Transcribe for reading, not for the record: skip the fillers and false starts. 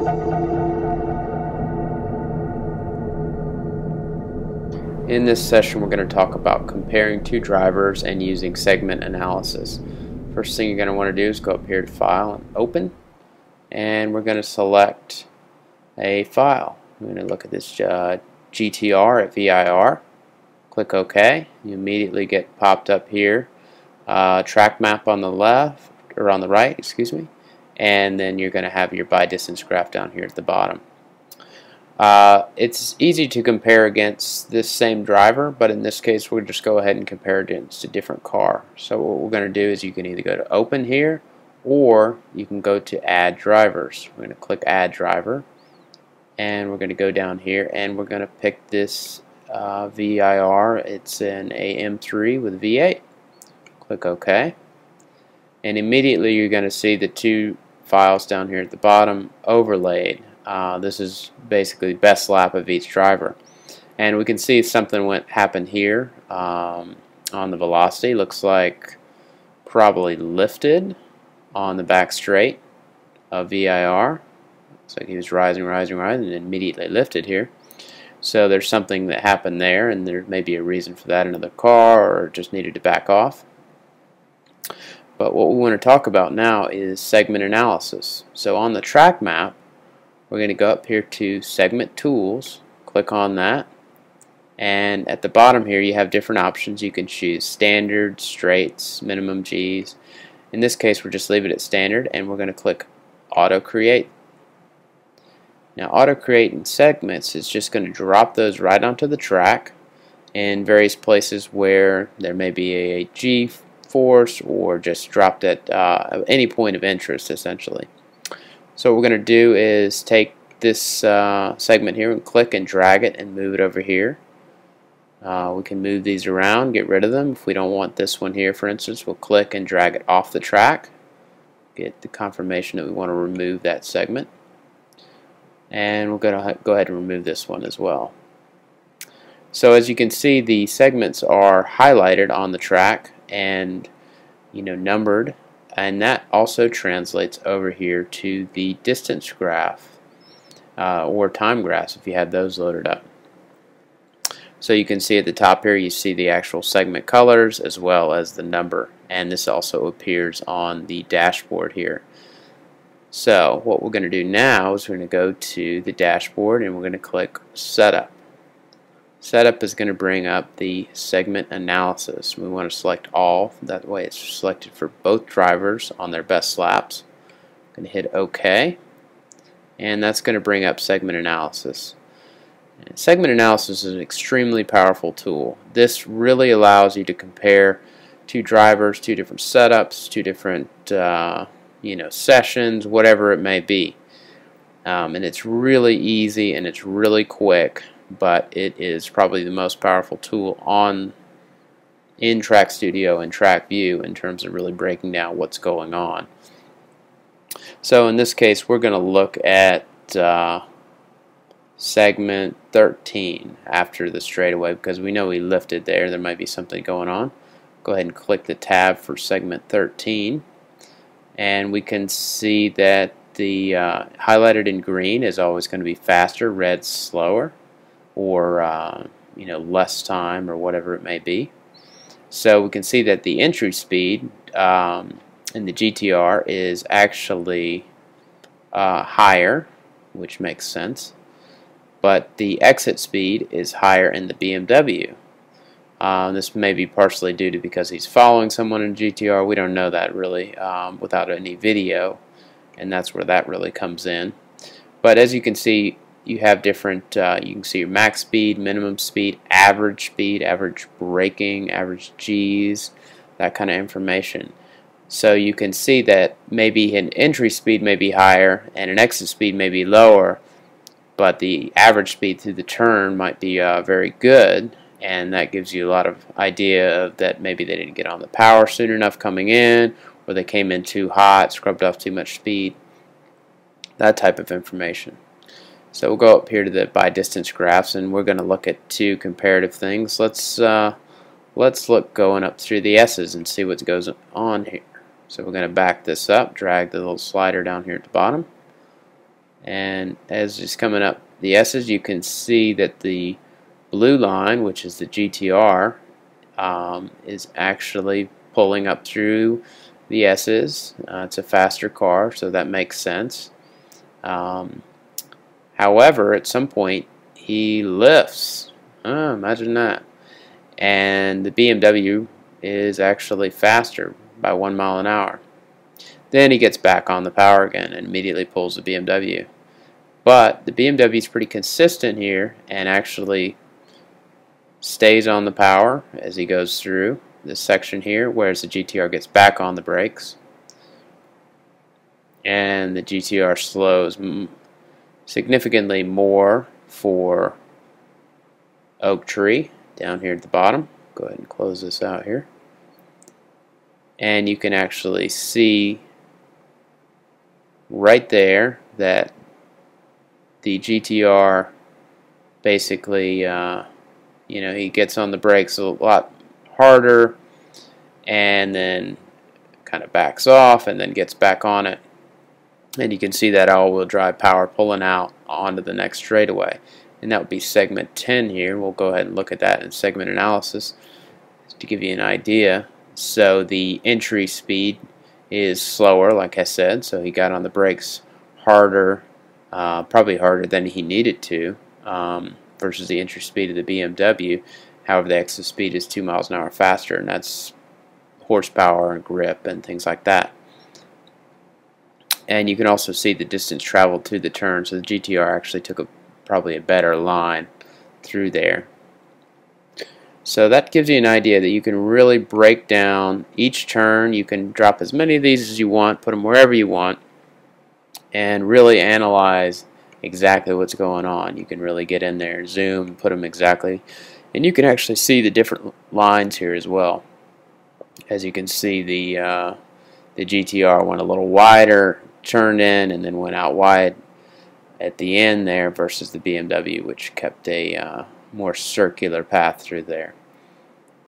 In this session, we're going to talk about comparing two drivers and using segment analysis. First thing you're going to want to do is go up here to File and Open, and we're going to select a file. We're going to look at this GTR at VIR. Click OK. You immediately get popped up here. Track map on the left, or on the right, excuse me, and then you're going to have your by distance graph down here at the bottom. It's easy to compare against this same driver, but in this case we'll just go ahead and compare it against a different car. So what we're going to do is you can either go to Open here, or you can go to Add Drivers. We're going to click Add Driver, and we're going to go down here and we're going to pick this VIR. It's an AM3 with V8. Click OK, and immediately you're going to see the two files down here at the bottom overlaid. This is basically best lap of each driver, and we can see something happened here on the velocity. Looks like probably lifted on the back straight of VIR. Looks like he was rising and immediately lifted here. So there's something that happened there, and there may be a reason for that. Another car, or just needed to back off. But what we want to talk about now is segment analysis. So on the track map, we're going to go up here to Segment Tools, click on that, and at the bottom here you have different options. You can choose Standard, Straights, Minimum Gs. In this case we're just leave it at Standard, and we're going to click Auto Create. Now Auto Create in segments is just going to drop those right onto the track in various places where there may be a G force, or just dropped at any point of interest essentially. So what we're going to do is take this segment here and click and drag it and move it over here. We can move these around, get rid of them. If we don't want this one here, for instance, we'll click and drag it off the track, get the confirmation that we want to remove that segment, and we're going to go ahead and remove this one as well. So as you can see, the segments are highlighted on the track and numbered, and that also translates over here to the distance graph or time graphs if you have those loaded up. So you can see at the top here, you see the actual segment colors as well as the number, and this also appears on the dashboard here. So what we're going to do now is we're going to go to the dashboard and we're going to click Setup. Setup is going to bring up the segment analysis. We want to select all, that way it's selected for both drivers on their best laps. I'm going to hit OK, and that's going to bring up segment analysis. And segment analysis is an extremely powerful tool. This really allows you to compare two drivers, two different setups, two different sessions, whatever it may be. And it's really easy and it's really quick, but it is probably the most powerful tool in Track Studio and Track View in terms of really breaking down what's going on. So in this case we're going to look at segment 13 after the straightaway, because we know we lifted there might be something going on. Go ahead and click the tab for segment 13, and we can see that the highlighted in green is always going to be faster, red slower, or less time, or whatever it may be. So we can see that the entry speed in the GTR is actually higher, which makes sense, but the exit speed is higher in the BMW. This may be partially due to because he's following someone in GTR. We don't know that really without any video, and that's where that really comes in. But as you can see, you have different, you can see your max speed, minimum speed, average braking, average Gs, that kind of information. So you can see that maybe an entry speed may be higher and an exit speed may be lower, but the average speed through the turn might be very good, and that gives you a lot of idea of that maybe they didn't get on the power soon enough coming in, or they came in too hot, scrubbed off too much speed, that type of information. So we'll go up here to the by distance graphs, and we're going to look at two comparative things. Let's look going up through the S's and see what goes on here. So we're going to back this up, drag the little slider down here at the bottom, And as it's coming up the S's, you can see that the blue line, which is the GTR, is actually pulling up through the S's. It's a faster car, so that makes sense. However, at some point he lifts. Imagine that. And the BMW is actually faster by 1 mile an hour. Then he gets back on the power again and immediately pulls the BMW. But the BMW is pretty consistent here and actually stays on the power as he goes through this section here, whereas the GTR gets back on the brakes. And the GTR slows significantly more for Oak Tree down here at the bottom. Go ahead and close this out here. And you can actually see right there that the GTR basically, he gets on the brakes a lot harder and then kind of backs off and then gets back on it. And you can see that all-wheel drive power pulling out onto the next straightaway. And that would be segment 10 here. We'll go ahead and look at that in segment analysis to give you an idea. So the entry speed is slower, like I said, so he got on the brakes harder, probably harder than he needed to, versus the entry speed of the BMW. However, the exit speed is 2 miles an hour faster, and that's horsepower and grip and things like that. And you can also see the distance traveled through the turn, so the GTR actually took probably a better line through there. So that gives you an idea that you can really break down each turn. You can drop as many of these as you want, put them wherever you want, and really analyze exactly what's going on. You can really get in there, zoom, put them exactly, and you can actually see the different lines here as well. As you can see, the GTR went a little wider, turned in, and then went out wide at the end there versus the BMW, which kept a more circular path through there.